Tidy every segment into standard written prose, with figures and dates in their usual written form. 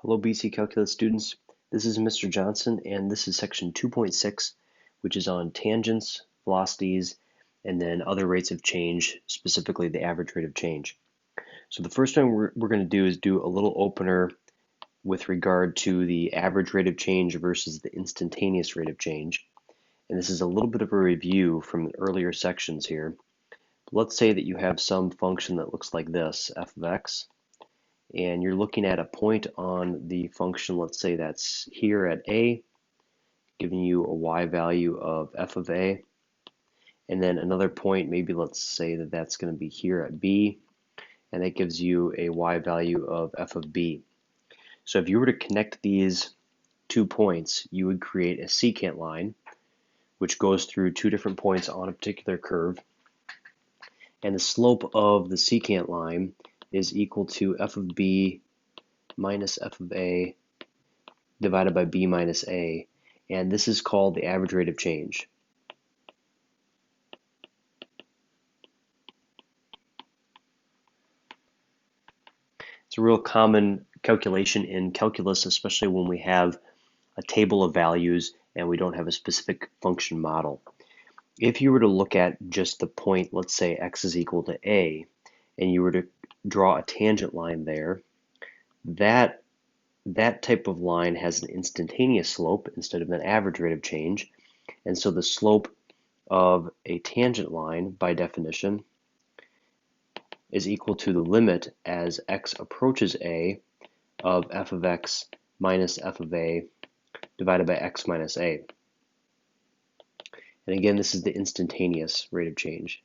Hello BC Calculus students, this is Mr. Johnson and this is section 2.6 which is on tangents, velocities, and then other rates of change, specifically the average rate of change. So the first one we're going to do is do a little opener with regard to the average rate of change versus the instantaneous rate of change. And this is a little bit of a review from earlier sections here. Let's say that you have some function that looks like this, f of x, and you're looking at a point on the function, let's say that's here at a, giving you a y value of f of a, and then another point, maybe let's say that that's going to be here at b, and that gives you a y value of f of b. So if you were to connect these 2 points, you would create a secant line, which goes through 2 different points on a particular curve, and the slope of the secant line is equal to f of b minus f of a divided by b minus a, and this is called the average rate of change. It's a real common calculation in calculus, especially when we have a table of values and we don't have a specific function model. If you were to look at just the point, let's say x is equal to a, and you were to draw a tangent line there, that type of line has an instantaneous slope instead of an average rate of change. And so the slope of a tangent line, by definition, is equal to the limit as x approaches a of f of x minus f of a divided by x minus a. And again, this is the instantaneous rate of change.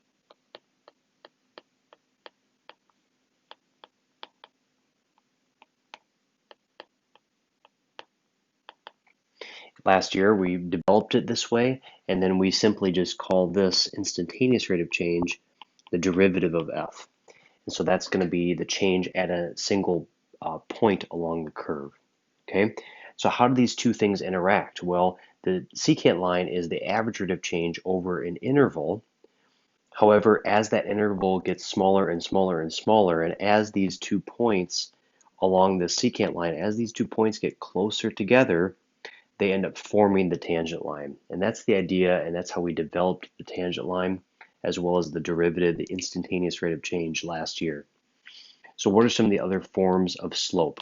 Last year we developed it this way, and then we simply just call this instantaneous rate of change the derivative of f. And so that's going to be the change at a single point along the curve. Okay, so how do these two things interact? Well, the secant line is the average rate of change over an interval. However, as that interval gets smaller and smaller and smaller, and as these 2 points along the secant line, as these 2 points get closer together, they end up forming the tangent line. And that's the idea, and that's how we developed the tangent line, as well as the derivative, the instantaneous rate of change last year. So what are some of the other forms of slope?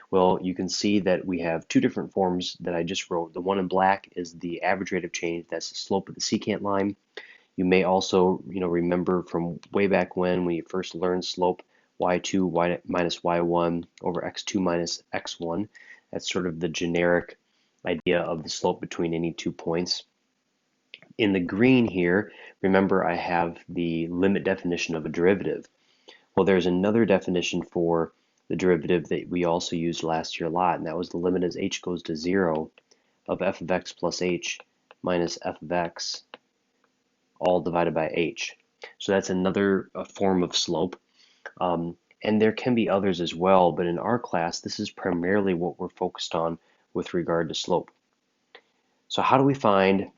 Well, you can see that we have 2 different forms that I just wrote. The one in black is the average rate of change. That's the slope of the secant line. You may also, remember from way back when you first learned slope, y2 minus y1 over x2 minus x1. That's sort of the generic idea of the slope between any 2 points. In the green here, remember I have the limit definition of a derivative. Well, there's another definition for the derivative that we also used last year a lot, and that was the limit as h goes to 0 of f of x plus h minus f of x all divided by h. So that's another form of slope. And there can be others as well, but in our class, this is primarily what we're focused on with regard to slope. So how do we find,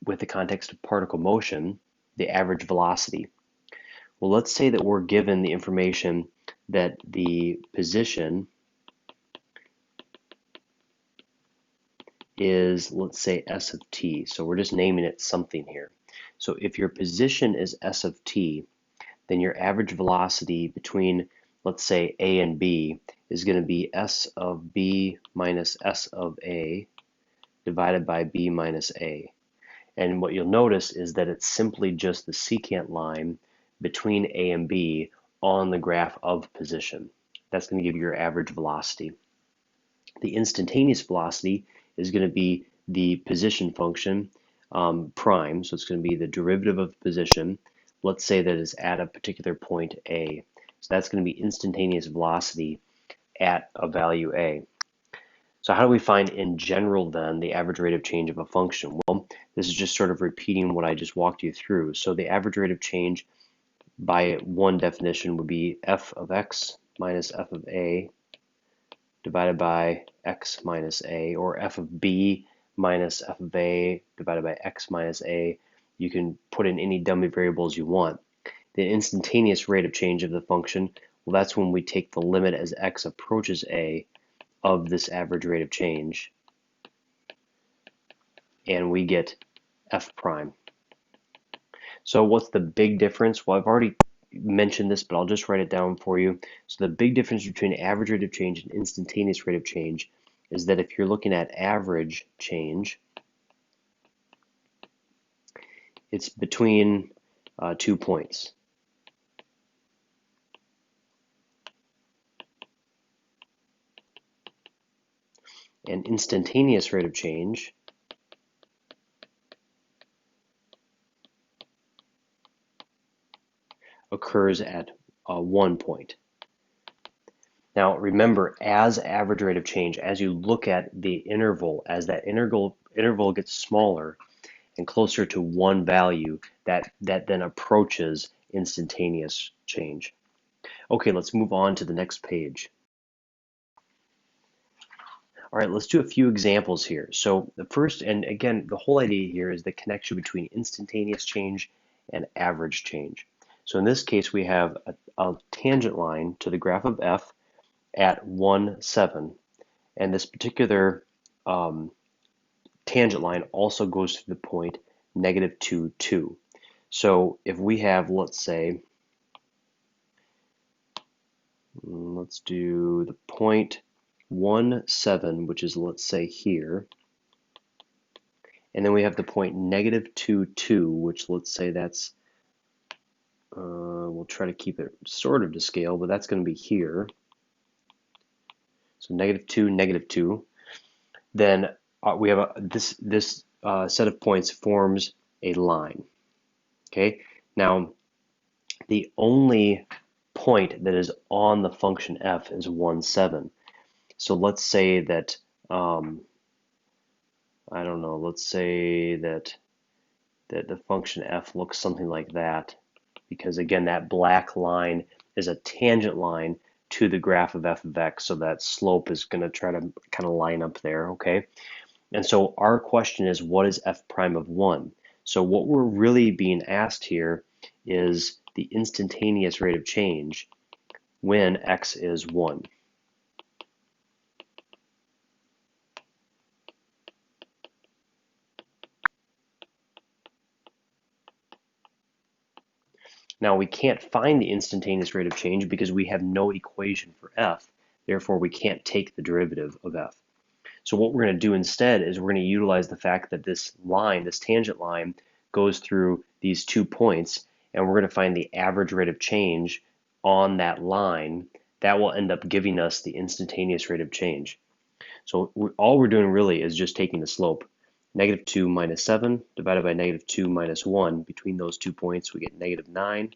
with the context of particle motion, the average velocity? Well, let's say that we're given the information that the position is, let's say, s of t. So we're just naming it something here. So if your position is s of t, then your average velocity between, let's say, a and b is going to be s of b minus s of a divided by b minus a. And what you'll notice is that it's simply just the secant line between a and b on the graph of position. That's going to give you your average velocity. The instantaneous velocity is going to be the position function prime, so it's going to be the derivative of position. Let's say that it's at a particular point A. So that's going to be instantaneous velocity at a value A. So how do we find in general then the average rate of change of a function? Well, this is just sort of repeating what I just walked you through. So the average rate of change by one definition would be f of x minus f of a divided by x minus a, or f of b minus f of a divided by x minus a. You can put in any dummy variables you want. The instantaneous rate of change of the function, well, that's when we take the limit as x approaches a of this average rate of change, and we get f prime. So what's the big difference? Well, I've already mentioned this, but I'll just write it down for you. So the big difference between average rate of change and instantaneous rate of change is that if you're looking at average change, it's between 2 points. And instantaneous rate of change occurs at 1 point. Now remember, as average rate of change, as you look at the interval, as that interval gets smaller and closer to one value, that then approaches instantaneous change. Okay, let's move on to the next page. All right, let's do a few examples here. So the first, and again, the whole idea here is the connection between instantaneous change and average change. So in this case, we have a tangent line to the graph of f at 1, 7. And this particular tangent line also goes to the point -2, 2. So if we have, let's say, let's do the point 1, 7, which is, let's say, here. And then we have the point -2, 2, which, let's say that's, we'll try to keep it sort of to scale, but that's going to be here. So -2, -2. Then we have this set of points forms a line. Okay. Now, the only point that is on the function f is 1, 7. So let's say that I don't know. Let's say that the function f looks something like that, because again, that black line is a tangent line to the graph of f of x, so that slope is going to try to kind of line up there, okay? And so our question is, what is f prime of 1? So what we're really being asked here is the instantaneous rate of change when x is 1. Now we can't find the instantaneous rate of change because we have no equation for f. Therefore, we can't take the derivative of f. So what we're going to do instead is we're going to utilize the fact that this line, this tangent line, goes through these 2 points, and we're going to find the average rate of change on that line. That will end up giving us the instantaneous rate of change. So all we're doing really is just taking the slope. -2 minus 7 divided by -2 minus 1. Between those 2 points, we get -9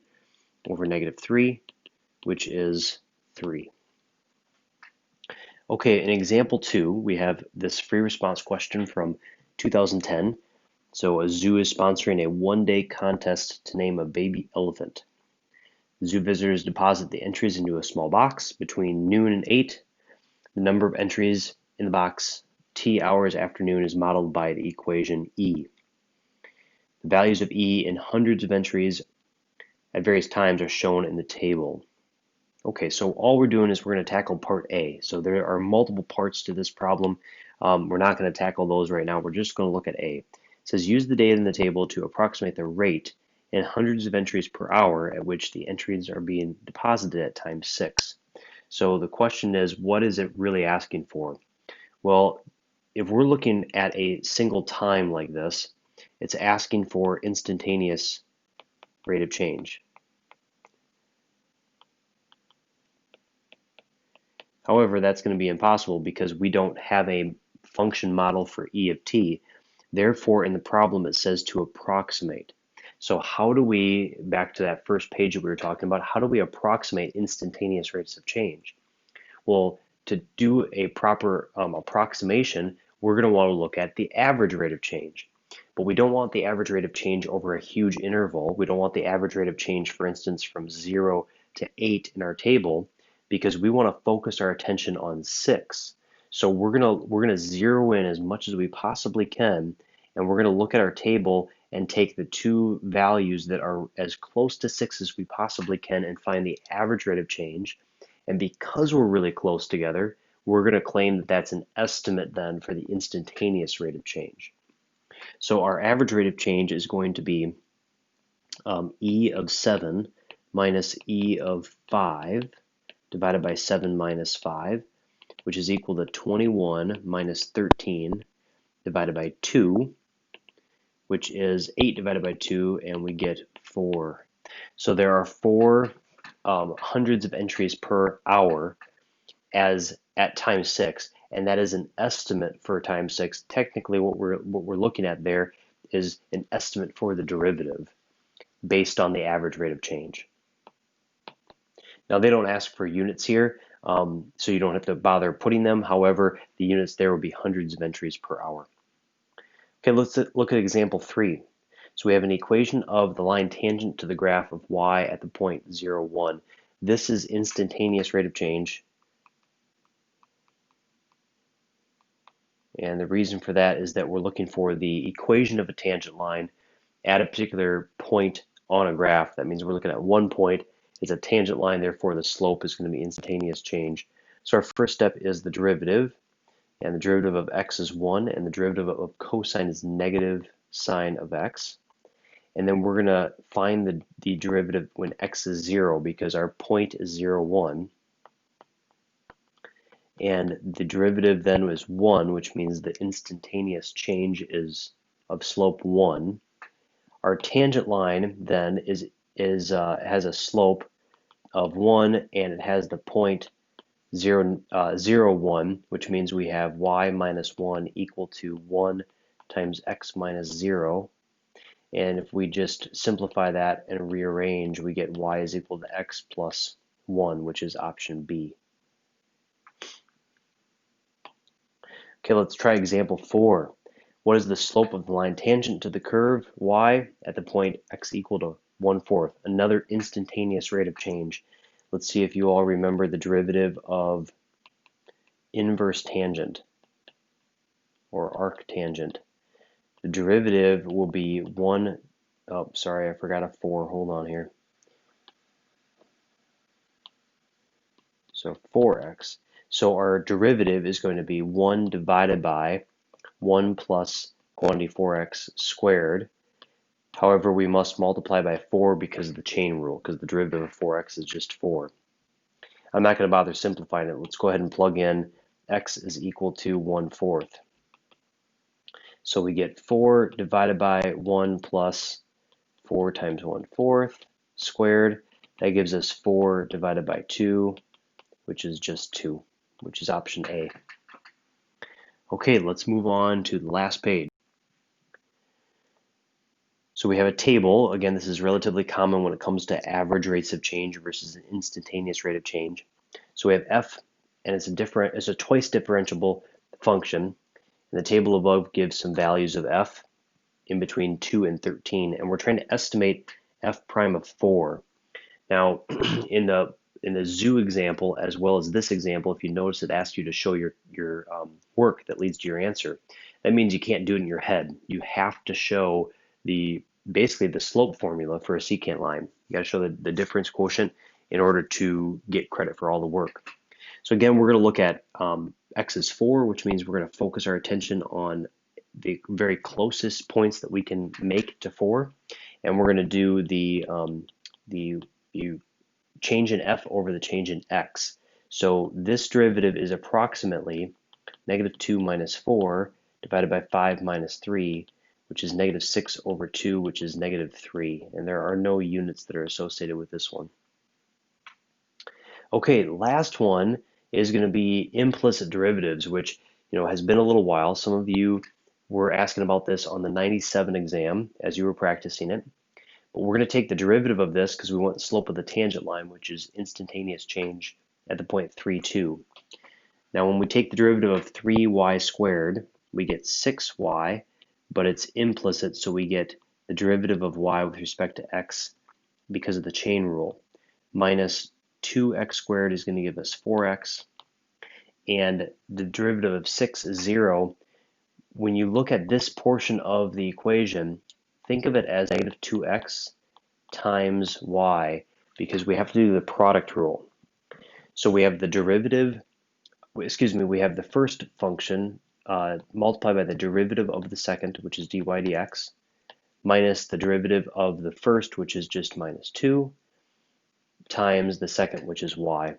over -3, which is 3. Okay, in example 2, we have this free response question from 2010. So a zoo is sponsoring a one-day contest to name a baby elephant. Zoo visitors deposit the entries into a small box between noon and 8. The number of entries in the box t hours after noon is modeled by the equation E. The values of E in hundreds of entries at various times are shown in the table. Okay, so all we're doing is we're going to tackle part A. So there are multiple parts to this problem. We're not going to tackle those right now. We're just going to look at A. It says use the data in the table to approximate the rate in hundreds of entries per hour at which the entries are being deposited at time 6. So the question is, what is it really asking for? Well, if we're looking at a single time like this, it's asking for instantaneous rate of change. However, that's going to be impossible because we don't have a function model for E of t. Therefore, in the problem, it says to approximate. So how do we, back to that first page that we were talking about, how do we approximate instantaneous rates of change? Well, to do a proper approximation, we're going to want to look at the average rate of change. But we don't want the average rate of change over a huge interval. We don't want the average rate of change, for instance, from 0 to 8 in our table, because we want to focus our attention on 6. So we're gonna zero in as much as we possibly can, and we're going to look at our table and take the two values that are as close to 6 as we possibly can and find the average rate of change. And because we're really close together, we're going to claim that that's an estimate then for the instantaneous rate of change. So our average rate of change is going to be E of 7 minus E of 5 divided by 7 minus 5, which is equal to 21 minus 13 divided by 2, which is 8 divided by 2, and we get 4. So there are 4 hundreds of entries per hour as at time 6, and that is an estimate for time 6. Technically, what we're looking at there is an estimate for the derivative based on the average rate of change. Now they don't ask for units here, so you don't have to bother putting them. However, the units there will be hundreds of entries per hour. Okay, let's look at example 3. So we have an equation of the line tangent to the graph of y at the point 0, 1. This is instantaneous rate of change. And the reason for that is that we're looking for the equation of a tangent line at a particular point on a graph. That means we're looking at one point. It's a tangent line, therefore the slope is going to be instantaneous change. So our first step is the derivative. And the derivative of x is 1, and the derivative of cosine is negative sine of x. And then we're going to find the derivative when x is 0, because our point is 0, 1. And the derivative then was 1, which means the instantaneous change is of slope 1. Our tangent line then has a slope of 1, and it has the point 0, 1, which means we have y minus 1 equal to 1 times x minus 0. And if we just simplify that and rearrange, we get y is equal to x plus 1, which is option B. Okay, let's try example 4. What is the slope of the line tangent to the curve y at the point x equal to 1/4? Another instantaneous rate of change. Let's see if you all remember the derivative of inverse tangent or arctangent. The derivative will be 1, oh, sorry, I forgot a 4. Hold on here. So 4x. So our derivative is going to be 1 divided by 1 plus quantity 4x squared. However, we must multiply by 4 because of the chain rule, because the derivative of 4x is just 4. I'm not going to bother simplifying it. Let's go ahead and plug in x is equal to 1/4. So we get 4 divided by 1 plus 4 times 1/4 squared. That gives us 4 divided by 2, which is just 2, which is option A. Okay, let's move on to the last page. So we have a table. Again, this is relatively common when it comes to average rates of change versus an instantaneous rate of change. So we have f, and it's a twice differentiable function. And the table above gives some values of f in between 2 and 13, and we're trying to estimate f prime of 4. Now, in the zoo example, as well as this example, if you notice it asks you to show your work that leads to your answer. That means you can't do it in your head. You have to show basically the slope formula for a secant line. You got to show the difference quotient in order to get credit for all the work. So again, we're going to look at x is 4, which means we're going to focus our attention on the very closest points that we can make to 4, and we're going to do the change in f over the change in x. So this derivative is approximately negative 2 minus 4 divided by 5 minus 3, which is negative 6 over 2, which is negative 3. And there are no units that are associated with this one. Okay, last one is going to be implicit derivatives, which has been a little while. Some of you were asking about this on the 97 exam as you were practicing it. But we're going to take the derivative of this because we want the slope of the tangent line, which is instantaneous change at the point 3, 2. Now when we take the derivative of 3y squared, we get 6y, but it's implicit, so we get the derivative of y with respect to x because of the chain rule. Minus 2x squared is going to give us 4x, and the derivative of 6 is 0. When you look at this portion of the equation, think of it as negative 2x times y, because we have to do the product rule. So we have the derivative excuse me, we have the first function multiplied by the derivative of the second, which is dy dx, minus the derivative of the first, which is just minus 2, times the second, which is y.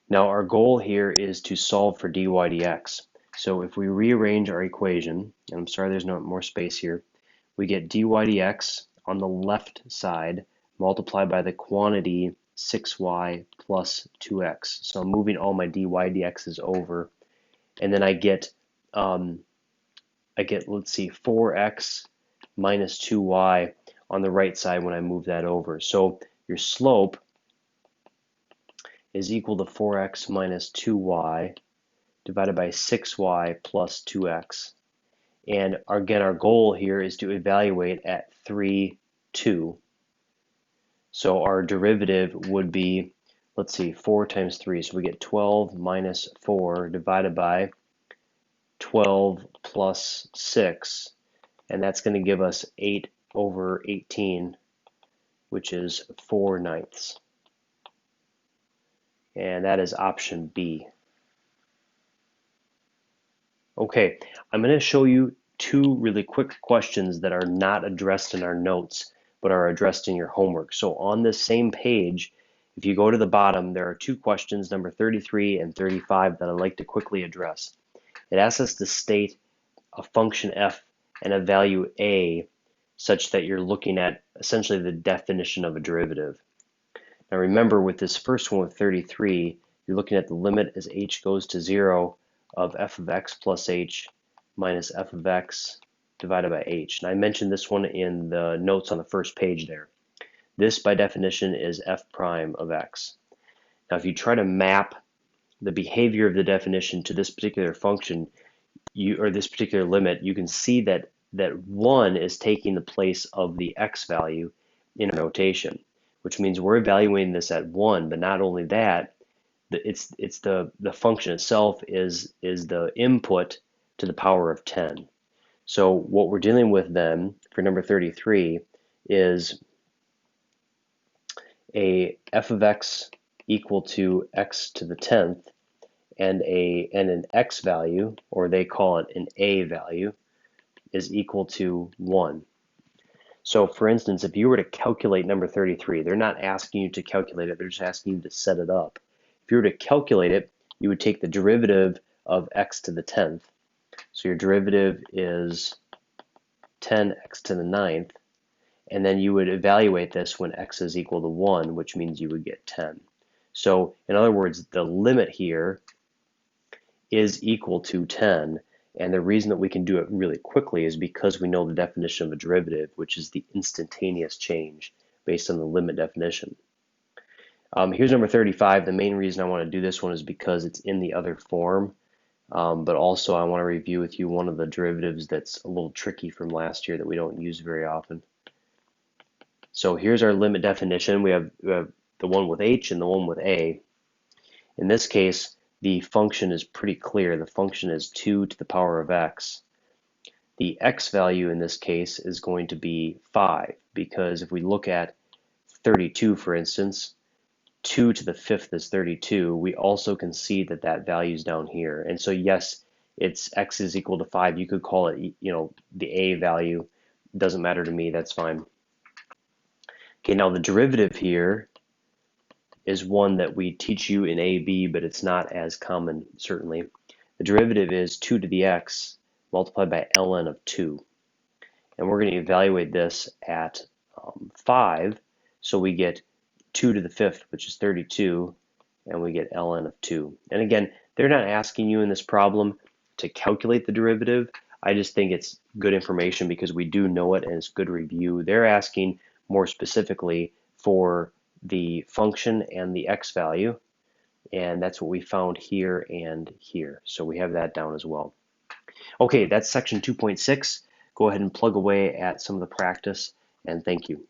Now our goal here is to solve for dy dx. So if we rearrange our equation, and I'm sorry there's no more space here, we get dy dx on the left side multiplied by the quantity 6y plus 2x. So I'm moving all my dy dx's over, and then I get let's see, 4x minus 2y on the right side when I move that over. So your slope is equal to 4x minus 2y divided by 6y plus 2x. And again, our goal here is to evaluate at 3, 2. So our derivative would be, let's see, 4 times 3. So we get 12 minus 4 divided by 12 plus 6. And that's going to give us 8 over 18, which is 4/9. And that is option B. Okay, I'm going to show you two really quick questions that are not addressed in our notes, but are addressed in your homework. So on this same page, if you go to the bottom, there are two questions, number 33 and 35, that I'd like to quickly address. It asks us to state a function f and a value a such that you're looking at essentially the definition of a derivative. Now remember, with this first one with 33, you're looking at the limit as h goes to 0 of f of x plus h minus f of x divided by h. And I mentioned this one in the notes on the first page there. This, by definition, is f prime of x. Now, if you try to map the behavior of the definition to this particular function, or this particular limit, you can see that 1 is taking the place of the x value in a notation, which means we're evaluating this at 1, but not only that, it's the function itself is the input to the power of 10. So what we're dealing with then for number 33 is a f of x equal to x to the 10th and an x value, or they call it an a value, is equal to 1. So for instance, if you were to calculate number 33, they're not asking you to calculate it, they're just asking you to set it up. If you were to calculate it, you would take the derivative of x to the 10th. So your derivative is 10x to the 9th, and then you would evaluate this when x is equal to 1, which means you would get 10. So in other words, the limit here is equal to 10, and the reason that we can do it really quickly is because we know the definition of a derivative, which is the instantaneous change based on the limit definition. Here's number 35. The main reason I want to do this one is because it's in the other form, but also I want to review with you one of the derivatives that's a little tricky from last year that we don't use very often. So here's our limit definition. We have the one with h and the one with a. In this case, the function is pretty clear. The function is 2 to the power of x. The x value in this case is going to be 5, because if we look at 32, for instance, 2 to the 5th is 32. We also can see that that value is down here. And so yes, it's x is equal to 5. You could call it, the a value. Doesn't matter to me, that's fine. Okay, now the derivative here is one that we teach you in AB, but it's not as common, certainly. The derivative is 2 to the x multiplied by ln of 2. And we're going to evaluate this at 5, so we get 2 to the 5th, which is 32, and we get ln of 2. And again, they're not asking you in this problem to calculate the derivative. I just think it's good information because we do know it and it's good review. They're asking more specifically for the function and the x value, and that's what we found here and here. So we have that down as well. Okay, that's section 2.6. Go ahead and plug away at some of the practice, and thank you.